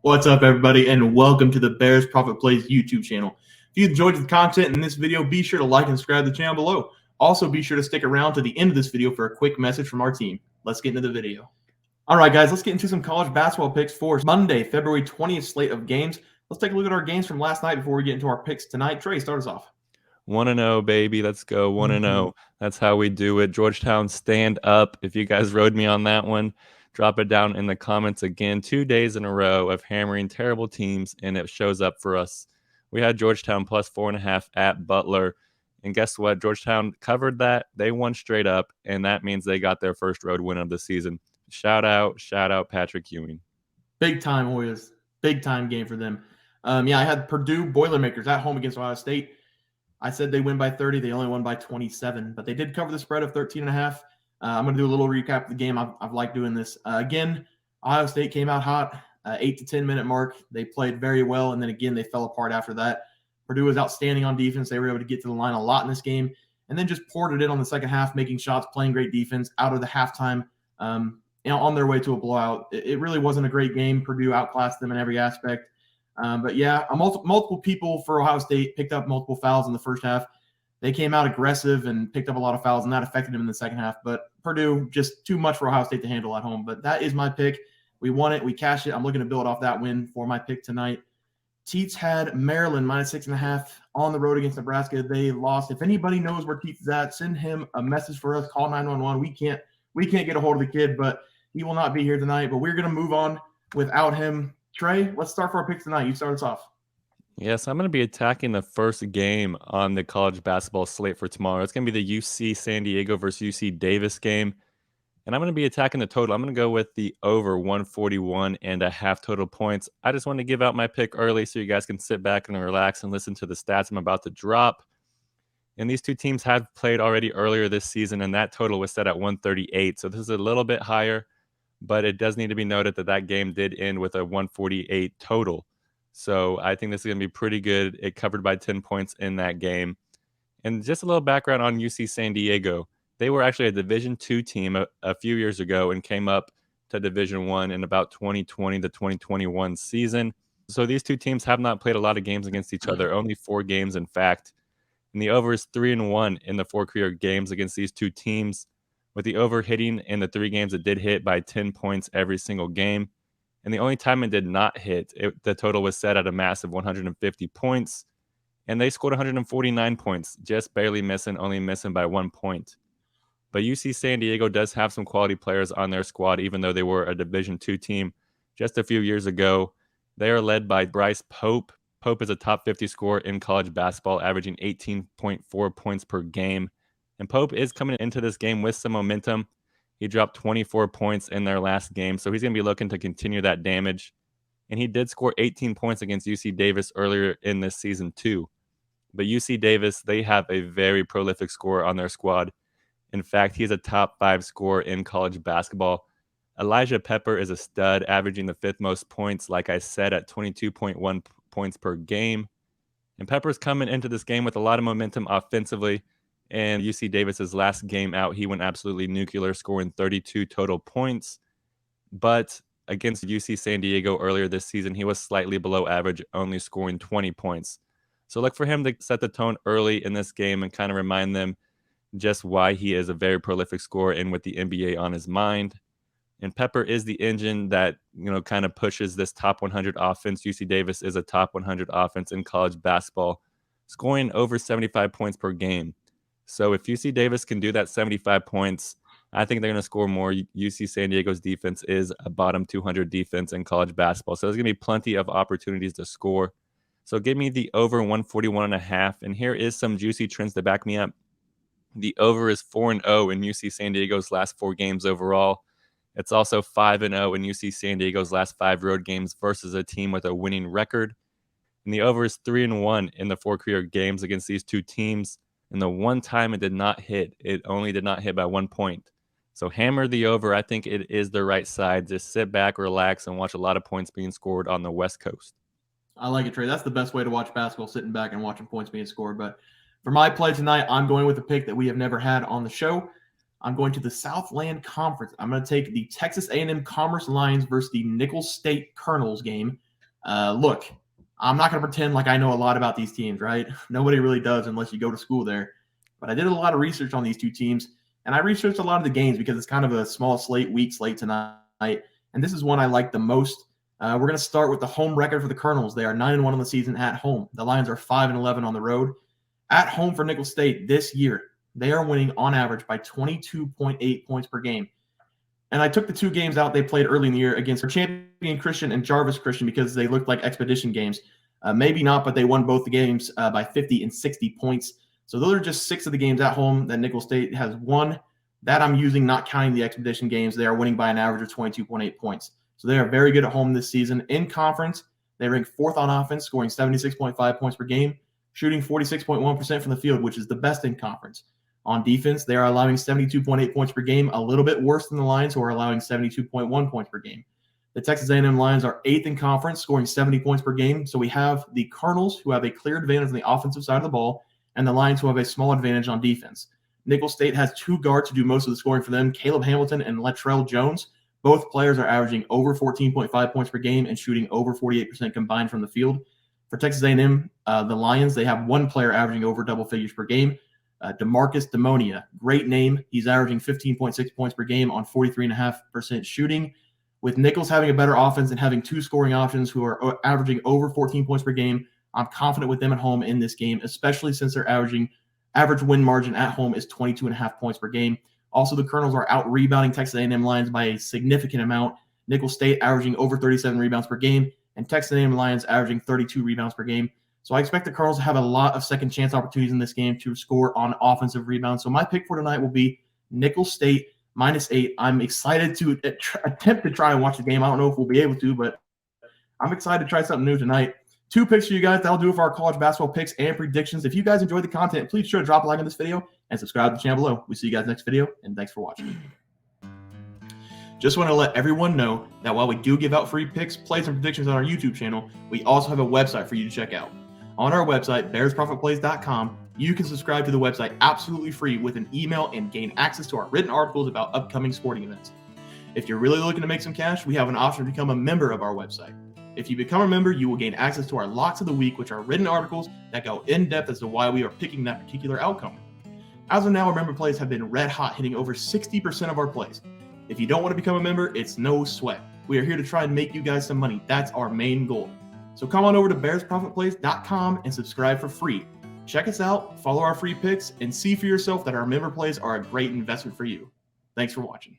What's up, everybody, and welcome to the Bears Profit Plays YouTube channel. If you enjoyed the content in this video, be sure to like and subscribe to the channel below. Also, be sure to stick around to the end of this video for a quick message from our team. Let's get into the video. All right, guys, let's get into some college basketball picks for Monday, February 20th slate of games. Let's take a look at our games from last night before we get into our picks tonight. Trey, start us off. 1-0, baby. Let's go. 1-0. That's how we do it. Georgetown, stand up. If you guys rode me on that one, drop it down in the comments again. 2 days in a row of hammering terrible teams, and it shows up for us. We had Georgetown plus 4.5 at Butler. And guess what? Georgetown covered that. They won straight up, and that means they got their first road win of the season. Shout out, Patrick Ewing. Big time Warriors. Big time game for them. I had Purdue Boilermakers at home against Ohio State. I said they win by 30. They only won by 27, but they did cover the spread of 13.5. I'm going to do a little recap of the game. I've liked doing this. Again, Ohio State came out hot, 8 to 10 minute mark. They played very well, and then again, they fell apart after that. Purdue was outstanding on defense. They were able to get to the line a lot in this game, and then just poured it in on the second half, making shots, playing great defense out of the halftime, on their way to a blowout. It really wasn't a great game. Purdue outclassed them in every aspect. But yeah, multiple people for Ohio State picked up multiple fouls in the first half. They came out aggressive and picked up a lot of fouls, and that affected them in the second half. But Purdue, just too much for Ohio State to handle at home. But that is my pick. We won it. We cashed it. I'm looking to build off that win for my pick tonight. Teats had Maryland minus 6.5 on the road against Nebraska. They lost. If anybody knows where Teats is at, send him a message for us. Call 911. We can't get a hold of the kid, but he will not be here tonight. But we're going to move on without him. Trey, let's start for our picks tonight. You start us off. Yes, I'm going to be attacking the first game on the college basketball slate for tomorrow. It's going to be the UC San Diego versus UC Davis game. And I'm going to be attacking the total. I'm going to go with the over 141.5 total points. I just wanted to give out my pick early so you guys can sit back and relax and listen to the stats I'm about to drop. And these two teams have played already earlier this season, and that total was set at 138. So this is a little bit higher, but it does need to be noted that that game did end with a 148 total. So I think this is going to be pretty good. It covered by 10 points in that game. And just a little background on UC San Diego. They were actually a Division II team a few years ago and came up to Division I in about 2020 to 2021 season. So these two teams have not played a lot of games against each other, only 4 games in fact. And the over is 3-1 in the 4 career games against these two teams, with the over hitting in the 3 games it did hit by 10 points every single game. And the only time it did not hit, the total was set at a massive 150 points. And they scored 149 points, just barely missing, only missing by 1 point. But UC San Diego does have some quality players on their squad, even though they were a Division II team just a few years ago. They are led by Bryce Pope. Pope is a top 50 scorer in college basketball, averaging 18.4 points per game. And Pope is coming into this game with some momentum. He dropped 24 points in their last game, so he's going to be looking to continue that damage. And he did score 18 points against UC Davis earlier in this season too. But UC Davis, they have a very prolific scorer on their squad. In fact, he's a top 5 scorer in college basketball. Elijah Pepper is a stud, averaging the 5th most points, like I said, at 22.1 points per game. And Pepper's coming into this game with a lot of momentum offensively. And UC Davis's last game out, he went absolutely nuclear, scoring 32 total points. But against UC San Diego earlier this season, he was slightly below average, only scoring 20 points. So look for him to set the tone early in this game and kind of remind them just why he is a very prolific scorer and with the NBA on his mind. And Pepper is the engine that, kind of pushes this top 100 offense. UC Davis is a top 100 offense in college basketball, scoring over 75 points per game. So if UC Davis can do that 75 points, I think they're going to score more. UC San Diego's defense is a bottom 200 defense in college basketball. So there's going to be plenty of opportunities to score. So give me the over 141.5. And here is some juicy trends to back me up. The over is 4-0 in UC San Diego's last 4 games overall. It's also 5-0 in UC San Diego's last 5 road games versus a team with a winning record. And the over is 3-1 in the 4 career games against these two teams. And the one time it did not hit, it only did not hit by 1 point. So hammer the over. I think it is the right side. Just sit back, relax, and watch a lot of points being scored on the West Coast. I like it, Trey. That's the best way to watch basketball, sitting back and watching points being scored. But for my play tonight, I'm going with a pick that we have never had on the show. I'm going to the Southland Conference. I'm going to take the Texas A&M Commerce Lions versus the Nicholls State Colonels game. Look, I'm not going to pretend like I know a lot about these teams, right? Nobody really does unless you go to school there. But I did a lot of research on these two teams, and I researched a lot of the games because it's kind of a small slate, weak slate tonight. And this is one I like the most. We're going to start with the home record for the Colonels. They are 9-1 on the season at home. The Lions are 5-11 on the road. At home for Nicholls State this year, they are winning on average by 22.8 points per game. And I took the two games out they played early in the year against Champion Christian and Jarvis Christian because they looked like expedition games. Maybe not, but they won both the games by 50 and 60 points. So those are just 6 of the games at home that Nicholls State has won. That I'm using, not counting the expedition games. They are winning by an average of 22.8 points. So they are very good at home this season. In conference, they rank 4th on offense, scoring 76.5 points per game, shooting 46.1% from the field, which is the best in conference. On defense, they are allowing 72.8 points per game, a little bit worse than the Lions, who are allowing 72.1 points per game. The Texas A&M Lions are 8th in conference, scoring 70 points per game. So we have the Colonels, who have a clear advantage on the offensive side of the ball, and the Lions, who have a small advantage on defense. Nicholls State has 2 guards who do most of the scoring for them, Caleb Hamilton and Latrell Jones. Both players are averaging over 14.5 points per game and shooting over 48% combined from the field. For Texas A&M, the Lions, they have 1 player averaging over double figures per game. DeMarcus Demonia, great name. He's averaging 15.6 points per game on 43.5% shooting. With Nicholls having a better offense and having 2 scoring options who are averaging over 14 points per game, I'm confident with them at home in this game, especially since their average win margin at home is 22.5 points per game. Also, the Colonels are out-rebounding Texas A&M Lions by a significant amount. Nicholls State averaging over 37 rebounds per game, and Texas A&M Lions averaging 32 rebounds per game. So I expect the Colonels to have a lot of second chance opportunities in this game to score on offensive rebounds. So my pick for tonight will be Nicholls State -8. I'm excited to attempt to try and watch the game. I don't know if we'll be able to, but I'm excited to try something new tonight. 2 picks for you guys. That'll do it for our college basketball picks and predictions. If you guys enjoyed the content, please sure to drop a like on this video and subscribe to the channel below. We'll see you guys next video, and thanks for watching. Just want to let everyone know that while we do give out free picks, plays, and predictions on our YouTube channel, we also have a website for you to check out. On our website, bearsprofitplays.com, you can subscribe to the website absolutely free with an email and gain access to our written articles about upcoming sporting events. If you're really looking to make some cash, we have an option to become a member of our website. If you become a member, you will gain access to our Locks of the Week, which are written articles that go in depth as to why we are picking that particular outcome. As of now, our member plays have been red hot, hitting over 60% of our plays. If you don't want to become a member, it's no sweat. We are here to try and make you guys some money. That's our main goal. So come on over to bearsprofitplays.com and subscribe for free. Check us out, follow our free picks, and see for yourself that our member plays are a great investment for you. Thanks for watching.